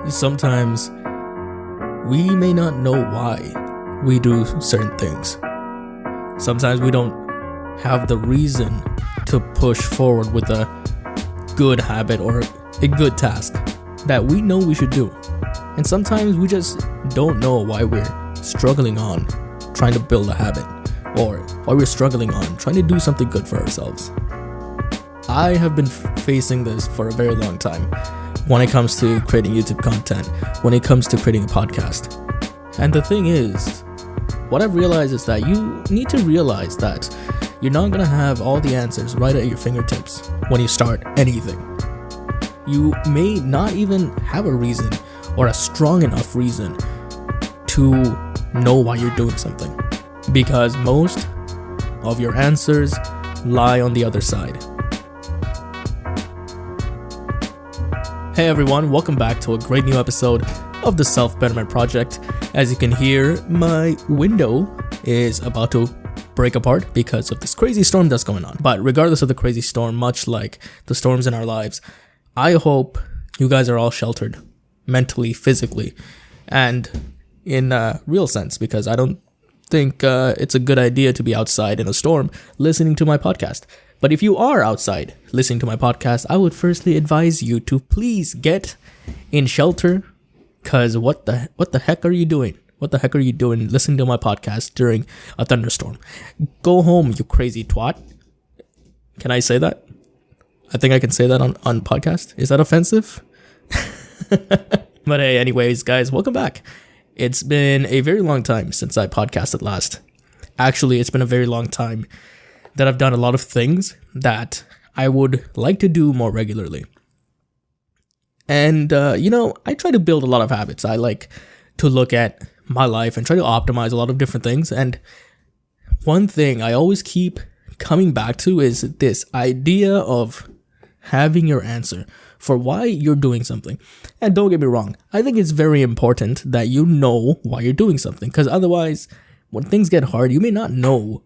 Sometimes we may not know why we do certain things. Sometimes we don't have the reason to push forward with a good habit or a good task that we know we should do. And sometimes we just don't know why we're struggling on trying to build a habit, or why we're struggling on trying to do something good for ourselves. I have been facing this for a very long time when it comes to creating YouTube content, when it comes to creating a podcast. And the thing is, what I've realized is that you need to realize that you're not going to have all the answers right at your fingertips when you start anything. You may not even have a reason or a strong enough reason to know why you're doing something, because most of your answers lie on the other side. Hey everyone, welcome back to a great new episode of the Self Betterment Project. As you can hear, my window is about to break apart because of this crazy storm that's going on. But regardless of the crazy storm, much like the storms in our lives, I hope you guys are all sheltered mentally, physically, and in a real sense, because I don't think it's a good idea to be outside in a storm listening to my podcast. But if you are outside listening to my podcast, I would firstly advise you to please get in shelter, because what the heck are you doing? What the heck are you doing listening to my podcast during a thunderstorm? Go home, you crazy twat. Can I say that? I think I can say that on podcast. Is that offensive? But hey, anyways, guys, welcome back. It's been a very long time since I podcasted last. Actually, it's been a very long time that I've done a lot of things that I would like to do more regularly. And, I try to build a lot of habits. I like to look at my life and try to optimize a lot of different things. And one thing I always keep coming back to is this idea of having your answer for why you're doing something. And don't get me wrong, I think it's very important that you know why you're doing something, because otherwise, when things get hard, you may not know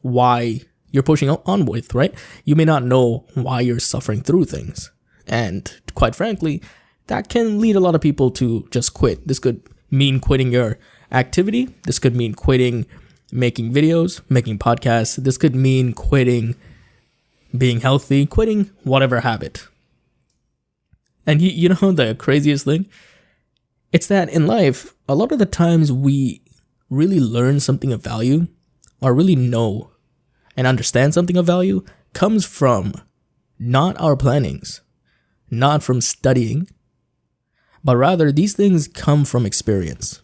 why you're pushing on with, right? You may not know why you're suffering through things. And quite frankly, that can lead a lot of people to just quit. This could mean quitting your activity. This could mean quitting making videos, making podcasts. This could mean quitting being healthy, quitting whatever habit. And you know the craziest thing? It's that in life, a lot of the times we really learn something of value, or really know and understand something of value, comes from not our plannings, not from studying, but rather these things come from experience.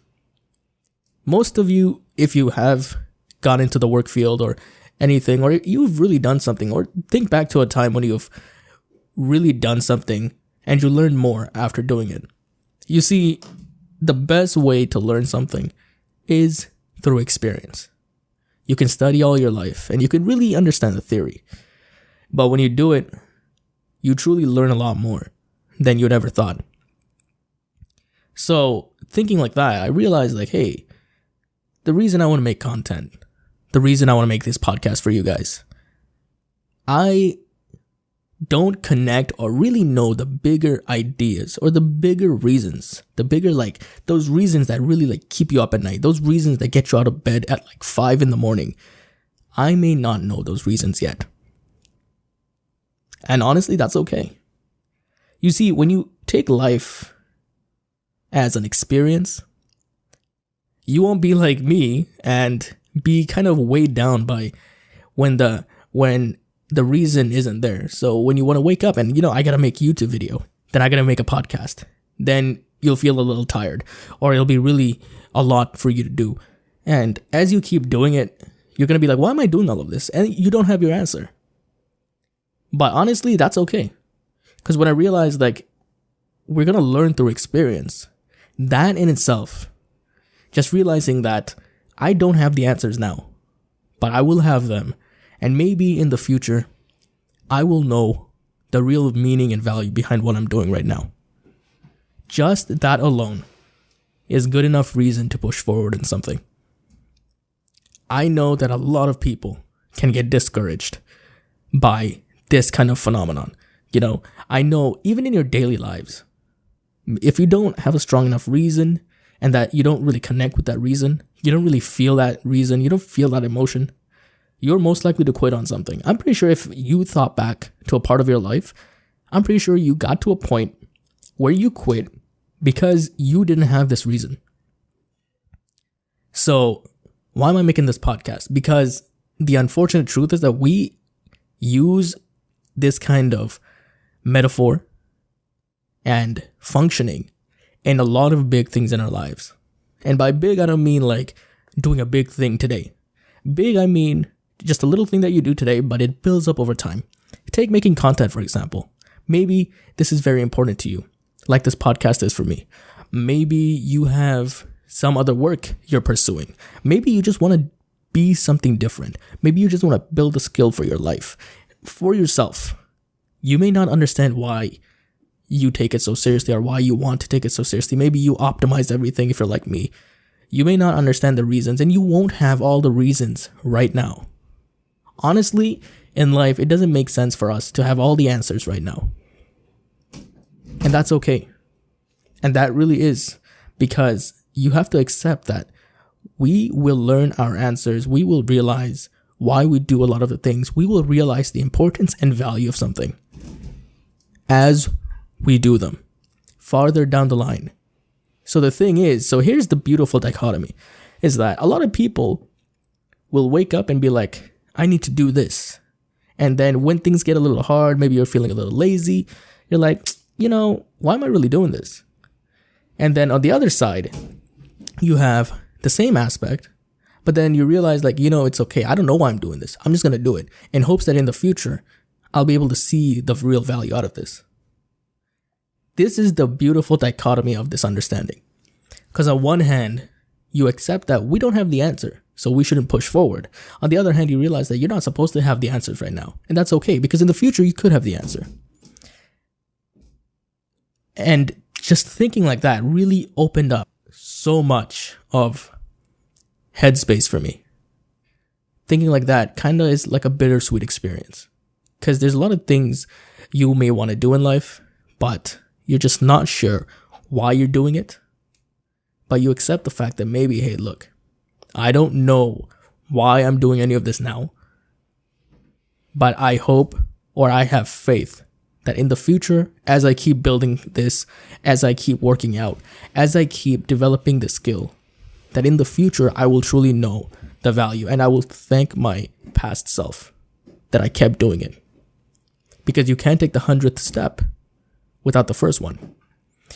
Most of you, if you have gone into the work field or anything, or you've really done something, or think back to a time when you've really done something and you learned more after doing it. You see, the best way to learn something is through experience. You can study all your life and you can really understand the theory. But when you do it, you truly learn a lot more than you'd ever thought. So thinking like that, I realized hey, the reason I want to make content, the reason I want to make this podcast for you guys, I don't connect or really know the bigger ideas or the bigger reasons, the bigger those reasons that really keep you up at night, those reasons that get you out of bed at 5 a.m. I may not know those reasons yet. And honestly, that's okay. You see, when you take life as an experience, you won't be like me and be kind of weighed down by when the reason isn't there. So when you want to wake up and, I got to make a YouTube video, then I got to make a podcast, then you'll feel a little tired, or it'll be really a lot for you to do. And as you keep doing it, you're going to be like, why am I doing all of this? And you don't have your answer. But honestly, that's okay. Because when I realized we're going to learn through experience, that in itself, just realizing that I don't have the answers now, but I will have them. And maybe in the future, I will know the real meaning and value behind what I'm doing right now. Just that alone is good enough reason to push forward in something. I know that a lot of people can get discouraged by this kind of phenomenon. I know even in your daily lives, If you don't have a strong enough reason and that you don't really connect with that reason, you don't really feel that reason, you don't feel that emotion, you're most likely to quit on something. I'm pretty sure if you thought back to a part of your life, I'm pretty sure you got to a point where you quit because you didn't have this reason. So why am I making this podcast? Because the unfortunate truth is that we use this kind of metaphor and functioning in a lot of big things in our lives. And by big, I don't mean like doing a big thing today. Big, I mean just a little thing that you do today, but it builds up over time. Take making content, for example. Maybe this is very important to you, like this podcast is for me. Maybe you have some other work you're pursuing. Maybe you just want to be something different. Maybe you just want to build a skill for your life, for yourself. You may not understand why you take it so seriously or why you want to take it so seriously. Maybe you optimize everything if you're like me. You may not understand the reasons, and you won't have all the reasons right now. Honestly, in life, it doesn't make sense for us to have all the answers right now. And that's okay. And that really is because you have to accept that we will learn our answers. We will realize why we do a lot of the things. We will realize the importance and value of something as we do them farther down the line. So the thing is, so here's the beautiful dichotomy, is that a lot of people will wake up and be like, I need to do this. And then when things get a little hard, maybe you're feeling a little lazy, you're like, why am I really doing this? And then on the other side, you have the same aspect, but then you realize it's okay. I don't know why I'm doing this. I'm just going to do it in hopes that in the future, I'll be able to see the real value out of this. This is the beautiful dichotomy of this understanding. Because on one hand, you accept that we don't have the answer, so we shouldn't push forward. On the other hand, you realize that you're not supposed to have the answers right now. And that's okay, because in the future, you could have the answer. And just thinking like that really opened up so much of headspace for me. Thinking like that kind of is like a bittersweet experience. Because there's a lot of things you may want to do in life, but you're just not sure why you're doing it. But you accept the fact that maybe, hey, look, I don't know why I'm doing any of this now. But I hope, or I have faith, that in the future, as I keep building this, as I keep working out, as I keep developing the skill, that in the future, I will truly know the value. And I will thank my past self that I kept doing it. Because you can't take the 100th step without the first one.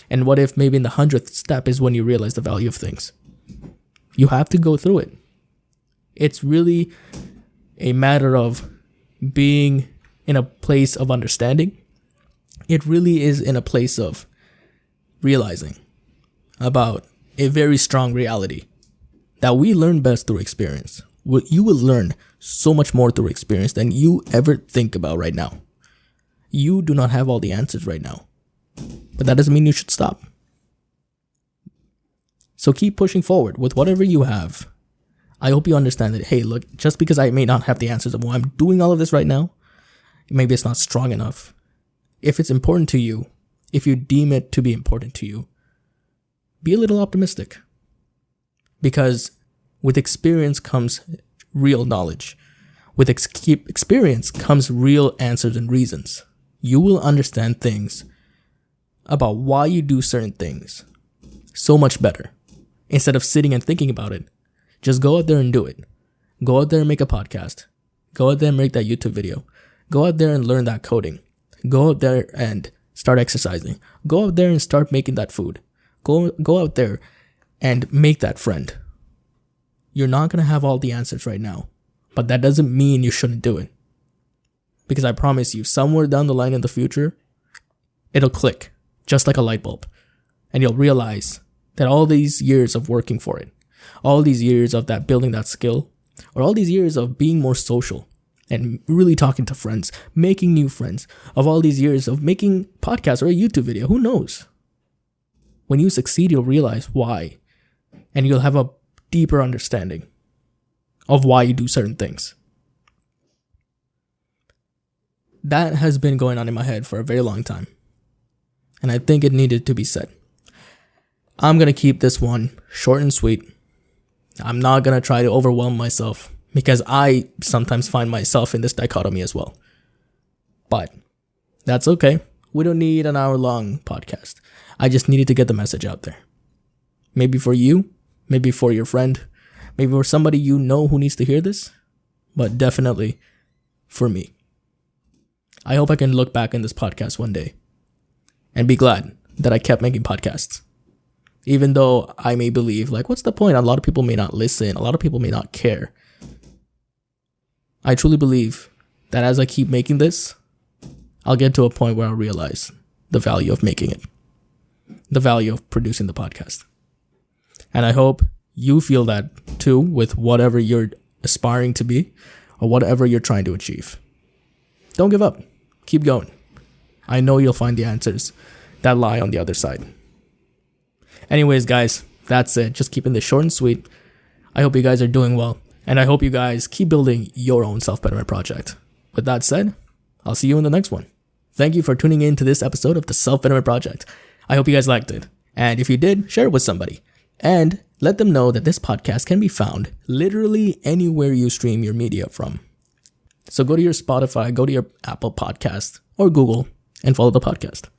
And what if maybe in the 100th step is when you realize the value of things? You have to go through it. It's really a matter of being in a place of understanding. It really is in a place of realizing about a very strong reality that we learn best through experience. You will learn so much more through experience than you ever think about right now. You do not have all the answers right now, but that doesn't mean you should stop. So keep pushing forward with whatever you have. I hope you understand that, hey, look, just because I may not have the answers of why I'm doing all of this right now, maybe it's not strong enough. If it's important to you, if you deem it to be important to you, be a little optimistic. Because with experience comes real knowledge. With experience comes real answers and reasons. You will understand things about why you do certain things so much better. Instead of sitting and thinking about it, just go out there and do it. Go out there and make a podcast. Go out there and make that YouTube video. Go out there and learn that coding. Go out there and start exercising. Go out there and start making that food. Go out there and make that friend. You're not going to have all the answers right now, but that doesn't mean you shouldn't do it. Because I promise you, somewhere down the line in the future, it'll click, just like a light bulb. And you'll realize that all these years of working for it, all these years of that building that skill, or all these years of being more social and really talking to friends, making new friends, of all these years of making podcasts or a YouTube video, who knows? When you succeed, you'll realize why, and you'll have a deeper understanding of why you do certain things. That has been going on in my head for a very long time, and I think it needed to be said. I'm going to keep this one short and sweet. I'm not going to try to overwhelm myself because I sometimes find myself in this dichotomy as well. But that's okay. We don't need an hour-long podcast. I just needed to get the message out there. Maybe for you, maybe for your friend, maybe for somebody you know who needs to hear this, but definitely for me. I hope I can look back in this podcast one day and be glad that I kept making podcasts. Even though I may believe, like, what's the point? A lot of people may not listen. A lot of people may not care. I truly believe that as I keep making this, I'll get to a point where I'll realize the value of making it. The value of producing the podcast. And I hope you feel that too with whatever you're aspiring to be or whatever you're trying to achieve. Don't give up. Keep going. I know you'll find the answers that lie on the other side. Anyways, guys, that's it. Just keeping this short and sweet. I hope you guys are doing well. And I hope you guys keep building your own self-betterment project. With that said, I'll see you in the next one. Thank you for tuning in to this episode of the Self Betterment Project. I hope you guys liked it. And if you did, share it with somebody. And let them know that this podcast can be found literally anywhere you stream your media from. So go to your Spotify, go to your Apple Podcast or Google and follow the podcast.